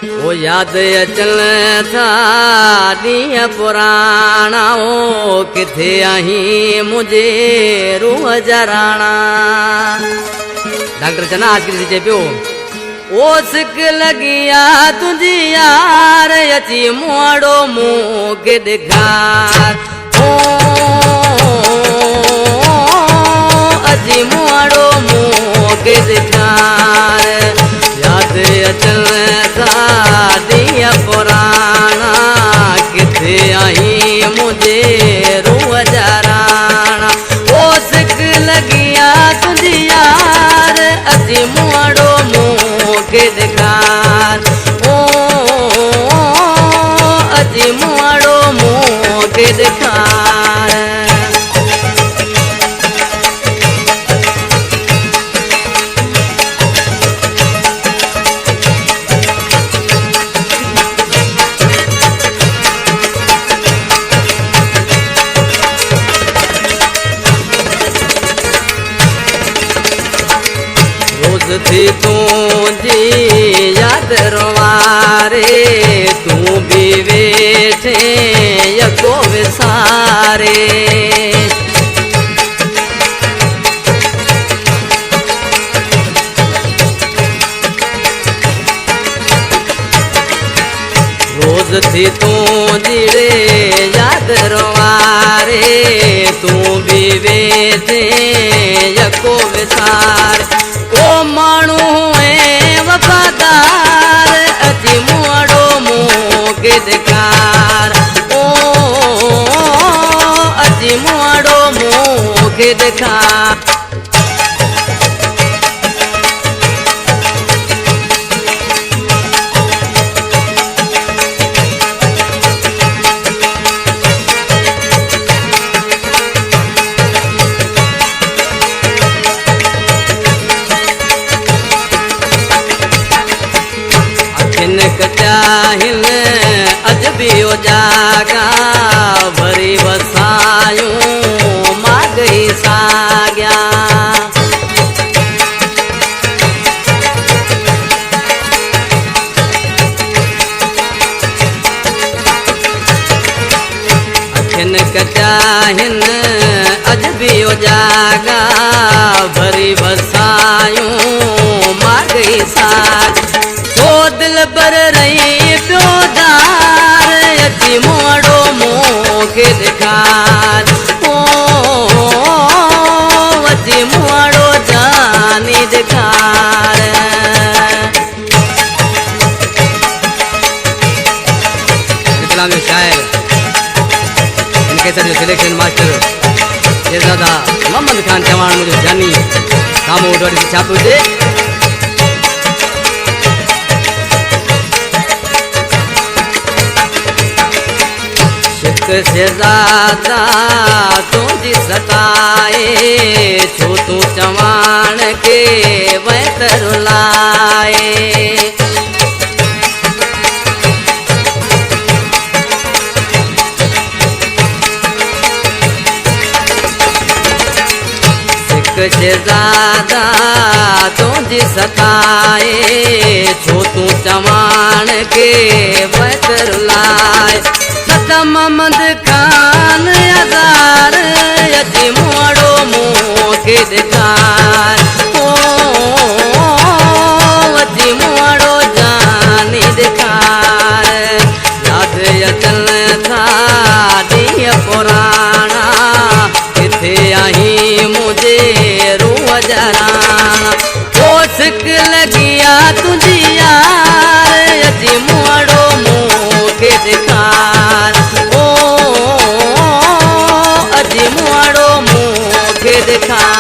वो याद अचल था ॾींहं पुराणा ओ किथे आहीं मुझे रूह जराणा। डॉक्टर चना आजकल चए पियो ओ सिक लगिया तुझी यार अची मोड़ो मूंखे ॾेखार ओ अची मोड़ो मूंखे ॾेखार। याद अचल था ॾींहं पुराणा किथे आहीं मुझे रूह जराणा। ओ सिक लगिया तुझी यार अची मोड़ो मूंखे ॾेखार ओ अची मोड़ो मूंखे ॾेखार। थी तुझी याद रोवारे तू भी वेठे यको विसारे। रोज थी तुझी रे याद रोवारे तू भी वेठे यको विसारे। ओ मानू है वफादार अची मोड़ो मूंखे ॾेखार ओ अची मोड़ो मूंखे ॾेखार। चाहिल अज भी ओ जागा भरी वसायूं मां गई साग्या। अखिन कचाहिन अज भी ओ जागा भरी वसायूं मां गई साग। दिल पर रही प्योदार अची मोड़ो मूंखे ॾेखार ओ अची मोड़ो जानी ॾेखार। इस्लाम जो शायर इनके सर जो सिलेक्शन मास्टर शेरज़ादा मोहम्मद खान चवाण मुझे जानी सामू वटि छाप हुजे। शेरज़ादा तुझी सताए छो तू चवाण के वैतर लाए। शेरज़ादा तुझी सताए छो तू चवाण के वैतर लाए। मोहम्मद खान अज़ार अची मोड़ो मूंखे ॾेखार ओ अची मोड़ो जानी ॾेखार। याद अचल था ॾींहं पुराणा किथे आहीं मुझे रूह जराणा। ओ सिक लगिया तुझी यार अची मोड़ो मूंखे ॾेखार ओ अची मोड़ो मूंखे ॾेखार।